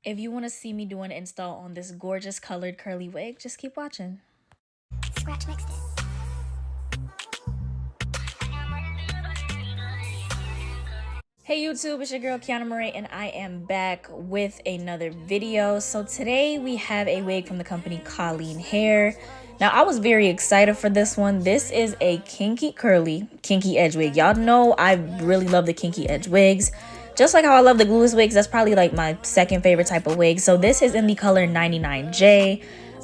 If you want to see me do an install on this gorgeous colored curly wig, just keep watching. Scratch mixed it. Hey YouTube, it's your girl Kiannamoracia and I am back with another video. So today we have a wig from the company Coleen Hair. Now I was very excited for this one. This is a kinky edge wig. Y'all know I really love the kinky edge wigs. Just like how I love the glueless wigs, that's probably like my second favorite type of wig. So this is in the color 99J.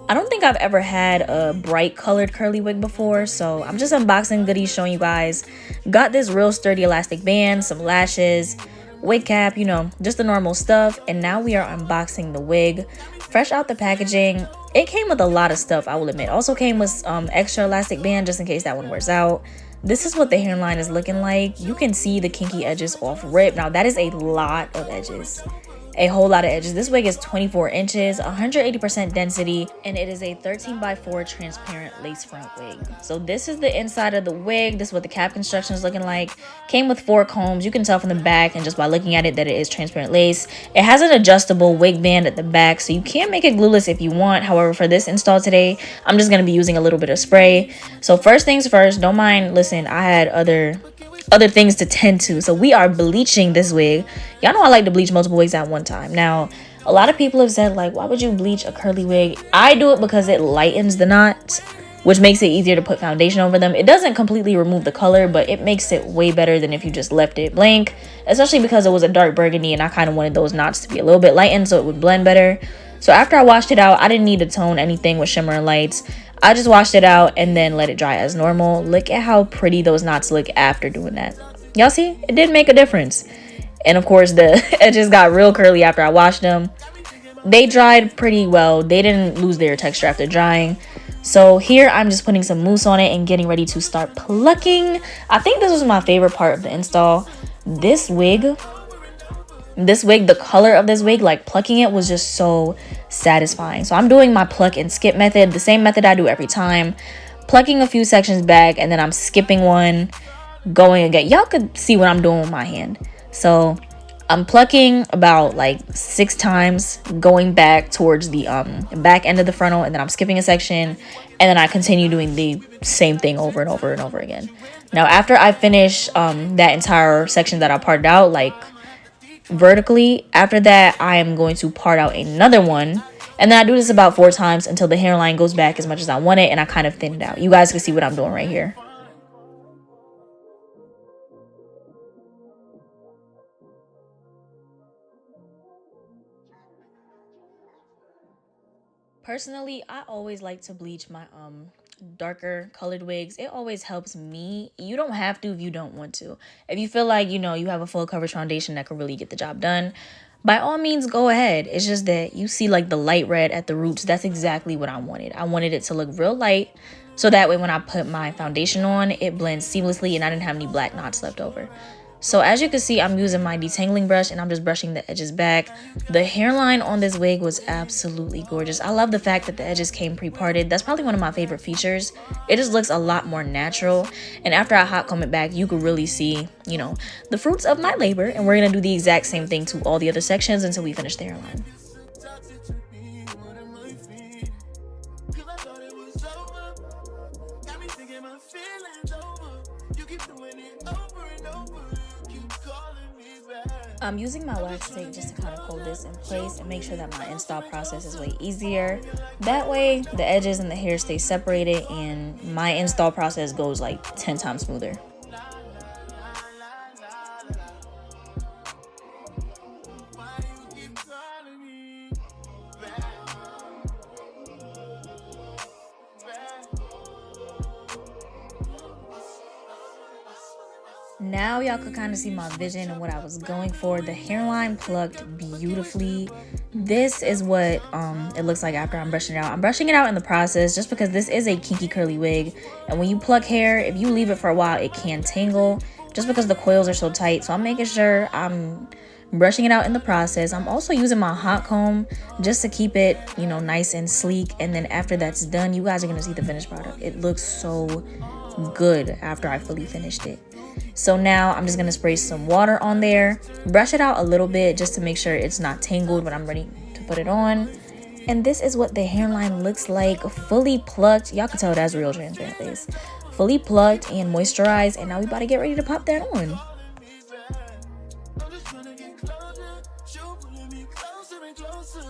I don't think I've ever had a bright colored curly wig before, so I'm just unboxing goodies, showing you guys. Got this real sturdy elastic band, some lashes, wig cap, you know, just the normal stuff. And now we are unboxing the wig. Fresh out the packaging. It came with a lot of stuff, I will admit. Also came with extra elastic band just in case that one wears out. This is what the hairline is looking like. You can see the kinky edges off rip. Now that is a lot of edges. A whole lot of edges. This wig is 24 inches, 180% density, and it is a 13x4 transparent lace front wig. So this is the inside of the wig. This is what the cap construction is looking like. Came with 4 combs. You can tell from the back and just by looking at it that it is transparent lace. It has an adjustable wig band at the back, so you can make it glueless if you want. However, for this install today, I'm just going to be using a little bit of spray. So first things first, don't mind, listen, I had other things to tend to. So we are bleaching this wig. Y'all know I like to bleach multiple wigs at one time. Now, a lot of people have said, like, why would you bleach a curly wig? I do it because it lightens the knots, which makes it easier to put foundation over them. It doesn't completely remove the color, but it makes it way better than if you just left it blank, especially because it was a dark burgundy and I kind of wanted those knots to be a little bit lightened so it would blend better. So after I washed it out, I didn't need to tone anything with shimmer and lights. I just washed it out and then let it dry as normal. Look at how pretty those knots look after doing that. Y'all see? It did make a difference. And of course, the edges got real curly after I washed them. They dried pretty well. They didn't lose their texture after drying. So here I'm just putting some mousse on it and getting ready to start plucking. I think this was my favorite part of the install. This wig, the color of this wig, like plucking it was just so satisfying. So I'm doing my pluck and skip method, the same method I do every time. Plucking a few sections back and then I'm skipping one, going again. Y'all could see what I'm doing with my hand. So I'm plucking about like 6 times, going back towards the back end of the frontal, and then I'm skipping a section, and then I continue doing the same thing over and over and over again. Now after I finish that entire section that I parted out, like vertically, after that I am going to part out another one, and then I do this about 4 times until the hairline goes back as much as I want it and I kind of thin it out. You guys can see what I'm doing right here. Personally, I always like to bleach my darker colored wigs. It always helps me. You don't have to if you don't want to. If you feel like, you know, you have a full coverage foundation that could really get the job done, by all means go ahead. It's just that you see like the light red at the roots. That's exactly what I wanted. I wanted it to look real light, so that way when I put my foundation on, it blends seamlessly and I didn't have any black knots left over. So as you can see, I'm using my detangling brush and I'm just brushing the edges back. The hairline on this wig was absolutely gorgeous. I love the fact that the edges came pre-parted. That's probably one of my favorite features. It just looks a lot more natural. And after I hot comb it back, you could really see, you know, the fruits of my labor. And we're going to do the exact same thing to all the other sections until we finish the hairline. I'm using my wax tape just to kind of hold this in place and make sure that my install process is way easier. That way the edges and the hair stay separated and my install process goes like 10 times smoother. Now y'all could kind of see my vision and what I was going for. The hairline plucked beautifully. This is what it looks like after I'm brushing it out. I'm brushing it out in the process just because this is a kinky curly wig, and when you pluck hair, if you leave it for a while, it can tangle just because the coils are so tight. So I'm making sure I'm brushing it out in the process. I'm also using my hot comb just to keep it, you know, nice and sleek. And then after that's done, you guys are going to see the finished product. It looks so good after I fully finished it. So now I'm just going to spray some water on there, brush it out a little bit just to make sure it's not tangled when I'm to put it on. And this is what the hairline looks like, fully plucked. Y'all can tell that's real transparent lace. Fully plucked and moisturized, and now we about to get ready to pop that on.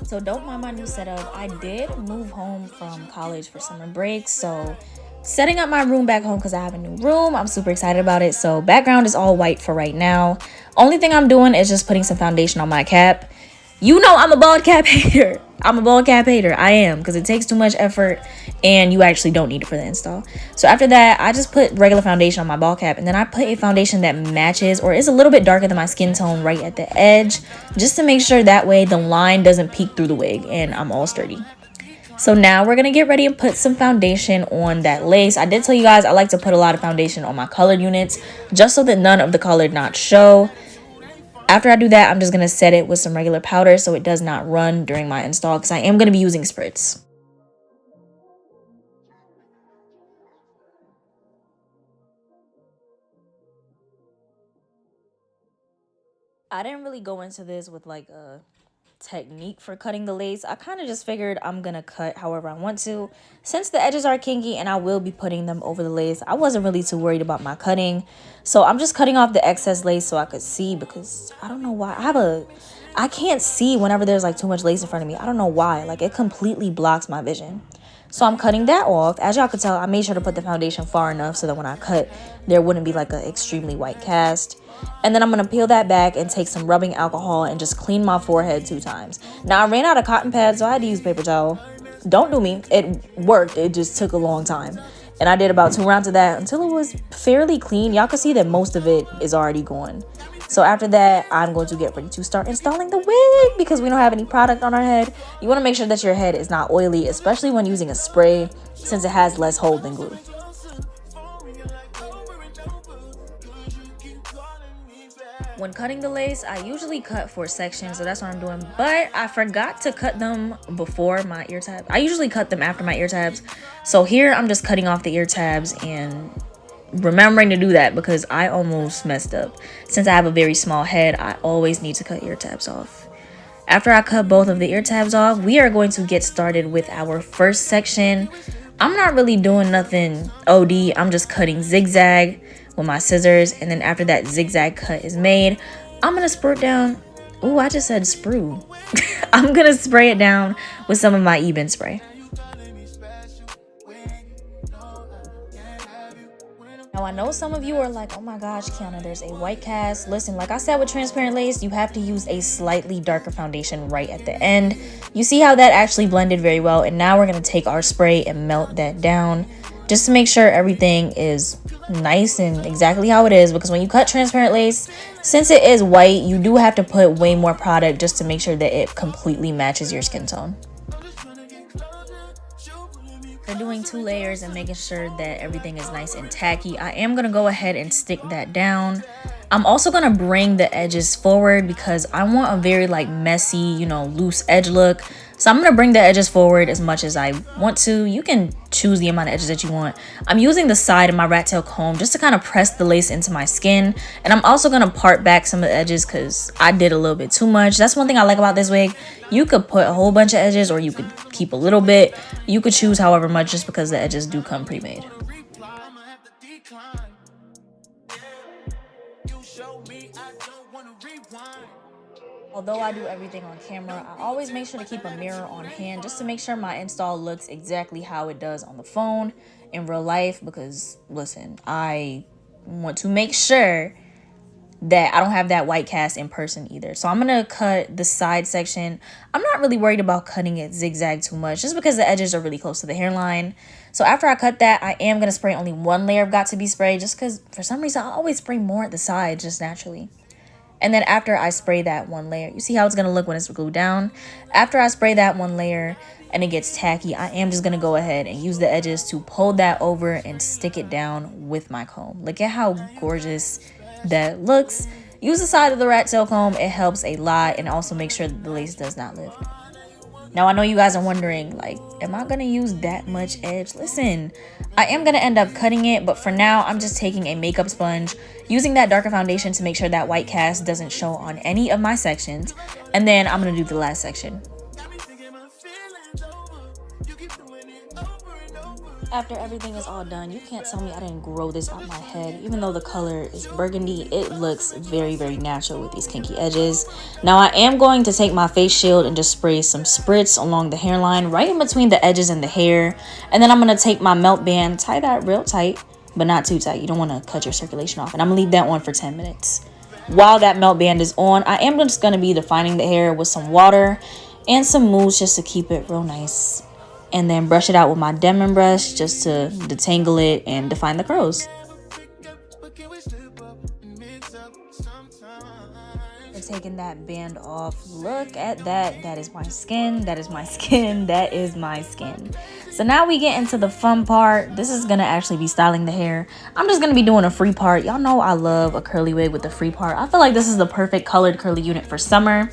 So don't mind my new setup. I did move home from college for summer break, so setting up my room back home because I have a new room. I'm super excited about it. So background is all white for right now. Only thing I'm doing is just putting some foundation on my cap. You know I'm a bald cap hater. I'm a bald cap hater. I am, because it takes too much effort and you actually don't need it for the install. So after that, I just put regular foundation on my bald cap, and then I put a foundation that matches or is a little bit darker than my skin tone right at the edge, just to make sure that way the line doesn't peek through the wig and I'm all sturdy. So now we're going to get ready and put some foundation on that lace. I did tell you guys I like to put a lot of foundation on my colored units just so that none of the colored knots show. After I do that, I'm just going to set it with some regular powder so it does not run during my install, because I am going to be using spritz. I didn't really go into this with like a technique for cutting the lace. I kind of just figured I'm gonna cut however I want to. Since the edges are kinky and I will be putting them over the lace, I wasn't really too worried about my cutting. So I'm just cutting off the excess lace so I could see, because I don't know why. I can't see whenever there's like too much lace in front of me. I don't know why. Like, it completely blocks my vision. So I'm cutting that off. As y'all can tell, I made sure to put the foundation far enough so that when I cut, there wouldn't be like an extremely white cast. And then I'm going to peel that back and take some rubbing alcohol and just clean my forehead 2 times. Now, I ran out of cotton pads, so I had to use paper towel. Don't do me. It worked. It just took a long time. And I did about 2 rounds of that until it was fairly clean. Y'all can see that most of it is already gone. So after that, I'm going to get ready to start installing the wig, because we don't have any product on our head. You want to make sure that your head is not oily, especially when using a spray, since it has less hold than glue. When cutting the lace, I usually cut 4 sections, so that's what I'm doing. But I forgot to cut them before my ear tabs. I usually cut them after my ear tabs. So here I'm just cutting off the ear tabs and remembering to do that, because I almost messed up. Since I have a very small head, I always need to cut ear tabs off. After I cut both of the ear tabs off, we are going to get started with our first section. I'm not really doing nothing OD. I'm just cutting zigzag with my scissors, and then after that zigzag cut is made, I'm gonna spray it down. Ooh, I just said sprue. I'm gonna spray it down with some of my Eben spray. Now, I know some of you are like, oh my gosh, Kiana, there's a white cast. Listen, like I said with transparent lace, you have to use a slightly darker foundation right at the end. You see how that actually blended very well, and now we're gonna take our spray and melt that down just to make sure everything is nice and exactly how it is, because when you cut transparent lace, since it is white, you do have to put way more product just to make sure that it completely matches your skin tone. For doing 2 layers and making sure that everything is nice and tacky, I am going to go ahead and stick that down. I'm also going to bring the edges forward because I want a very like messy, you know, loose edge look. So I'm going to bring the edges forward as much as I want to. You can choose the amount of edges that you want. I'm using the side of my rat tail comb just to kind of press the lace into my skin. And I'm also going to part back some of the edges because I did a little bit too much. That's one thing I like about this wig. You could put a whole bunch of edges or you could keep a little bit. You could choose however much just because the edges do come pre-made. Although I do everything on camera, I always make sure to keep a mirror on hand just to make sure my install looks exactly how it does on the phone in real life, because listen, I want to make sure that I don't have that white cast in person either. So I'm going to cut the side section. I'm not really worried about cutting it zigzag too much just because the edges are really close to the hairline. So after I cut that, I am going to spray only 1 layer of got to be sprayed just because for some reason I always spray more at the side just naturally. And then after I spray that 1 layer, you see how it's going to look when it's glued down? After I spray that 1 layer and it gets tacky, I am just going to go ahead and use the edges to pull that over and stick it down with my comb. Look at how gorgeous that looks. Use the side of the rat tail comb. It helps a lot and also make sure that the lace does not lift. Now, I know you guys are wondering, like, am I going to use that much edge? Listen, I am going to end up cutting it, but for now, I'm just taking a makeup sponge, using that darker foundation to make sure that white cast doesn't show on any of my sections, and then I'm going to do the last section. After everything is all done, you can't tell me I didn't grow this out my head. Even though the color is burgundy, it looks very, very natural with these kinky edges. Now I am going to take my face shield and just spray some spritz along the hairline, right in between the edges and the hair. And then I'm going to take my melt band, tie that real tight, but not too tight. You don't want to cut your circulation off. And I'm going to leave that on for 10 minutes. While that melt band is on, I am just going to be defining the hair with some water and some mousse just to keep it real nice. And then brush it out with my Demon brush just to detangle it and define the curls. And taking that band off, look at that. That is my skin. That is my skin. That is my skin. So now we get into the fun part. This is gonna actually be styling the hair. I'm just gonna be doing a free part. Y'all know I love a curly wig with a free part. I feel like this is the perfect colored curly unit for summer.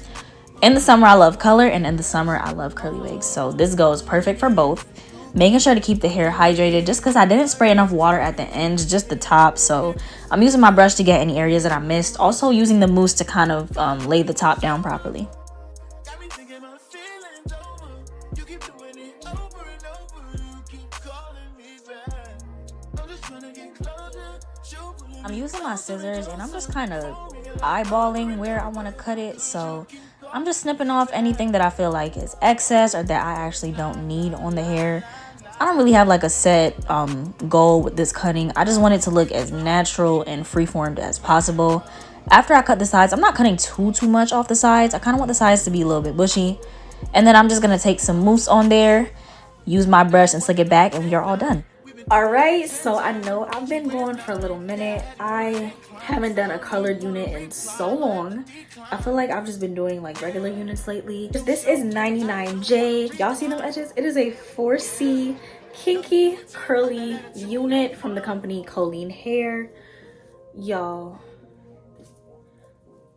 In the summer, I love color, and in the summer, I love curly wigs. So this goes perfect for both. Making sure to keep the hair hydrated just because I didn't spray enough water at the ends, just the top. So I'm using my brush to get any areas that I missed. Also using the mousse to kind of lay the top down properly. I'm using my scissors and I'm just kind of eyeballing where I want to cut it. So I'm just snipping off anything that I feel like is excess or that I actually don't need on the hair. I don't really have like a set goal with this cutting. I just want it to look as natural and freeformed as possible. After I cut the sides, I'm not cutting too much off the sides. I kind of want the sides to be a little bit bushy. And then I'm just going to take some mousse on there, use my brush and slick it back, and we are all done. Alright, so I know I've been going for a little minute. I haven't done a colored unit in so long. I feel like I've just been doing like regular units lately. This is 99J. Y'all see them edges? It is a 4C kinky curly unit from the company Coleen Hair. Y'all,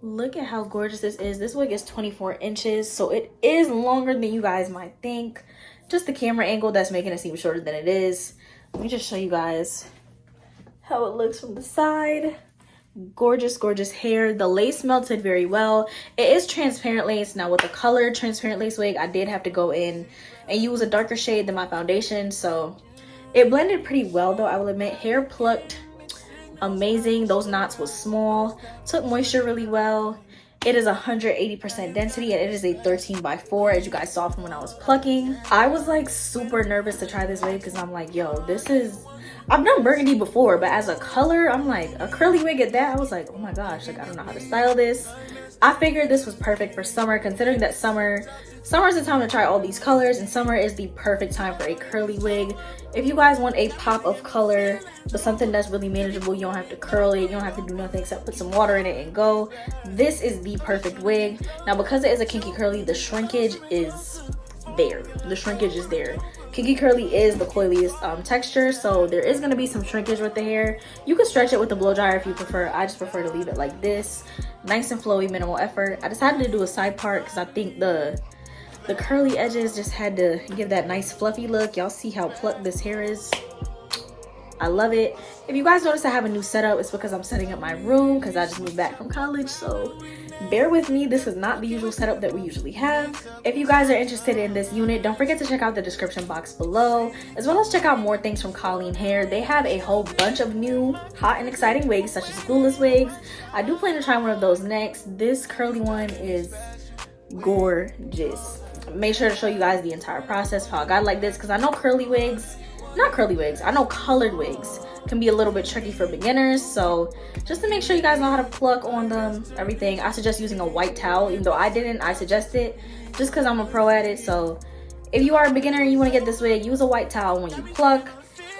look at how gorgeous this is. This wig is 24 inches, so it is longer than you guys might think. Just the camera angle that's making it seem shorter than it is. Let me just show you guys how it looks from the side. Gorgeous, gorgeous hair. The lace melted very well. It is transparent lace. Now with the colored transparent lace wig, I did have to go in and use a darker shade than my foundation. So it blended pretty well though, I will admit. Hair plucked amazing. Those knots was small. Took moisture really well. It is 180% density and it is a 13x4 as you guys saw from when I was plucking. I was like super nervous to try this wig because I'm like, yo, this is, I've done burgundy before, but as a color, I'm like, a curly wig at that, I was like, oh my gosh, like I don't know how to style this. I figured this was perfect for summer, considering that summer is the time to try all these colors, and summer is the perfect time for a curly wig. If you guys want a pop of color but something that's really manageable, you don't have to curl it, you don't have to do nothing except put some water in it and go, this is the perfect wig. Now because it is a kinky curly, the shrinkage is there. The shrinkage is there. Kinky curly is the coiliest texture, so there is going to be some shrinkage with the hair. You can stretch it with the blow dryer if you prefer. I just prefer to leave it like this, nice and flowy, minimal effort. I decided to do a side part because I think the curly edges just had to give that nice fluffy look. Y'all see how plucked this hair is? I love it. If you guys notice I have a new setup, it's because I'm setting up my room because I just moved back from college, so bear with me. This is not the usual setup that we usually have. If you guys are interested in this unit, don't forget to check out the description box below, as well as check out more things from Coleen Hair. They have a whole bunch of new hot and exciting wigs, such as glueless wigs. I do plan to try one of those next. This curly one is gorgeous. Make sure to show you guys the entire process, how I got it like this, because I know I know colored wigs can be a little bit tricky for beginners. So just to make sure you guys know how to pluck on them, everything, I suggest using a white towel. Even though I didn't, I suggest it just because I'm a pro at it. So if you are a beginner and you want to get this wig, use a white towel when you pluck.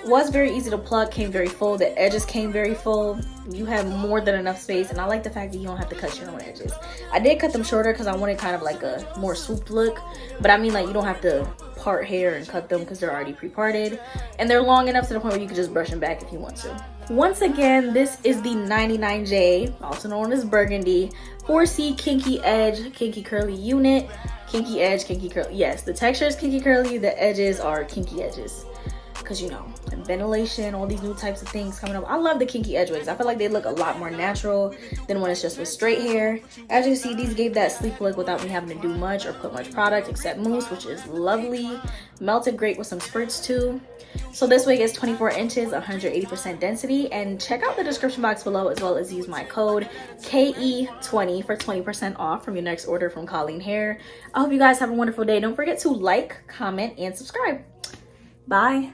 It was very easy to pluck, came very full, the edges came very full. You have more than enough space, and I like the fact that you don't have to cut your own edges. I did cut them shorter because I wanted kind of like a more swooped look, but I mean, like, you don't have to part hair and cut them because they're already pre-parted, and they're long enough to the point where you can just brush them back if you want to. Once again, this is the 99J, also known as Burgundy, 4C kinky edge kinky curly unit. Kinky edge, kinky curly. Yes, the texture is kinky curly, the edges are kinky edges. because you know, ventilation, all these new types of things coming up. I love the kinky edge wigs. I feel like they look a lot more natural than when it's just with straight hair. As you can see, these gave that sleek look without me having to do much or put much product except mousse, which is lovely. Melted great with some spritz too. So this wig is 24 inches, 180% density, and check out the description box below as well as use my code KE20 for 20% off from your next order from Coleen Hair. I hope you guys have a wonderful day. Don't forget to like, comment, and subscribe. Bye.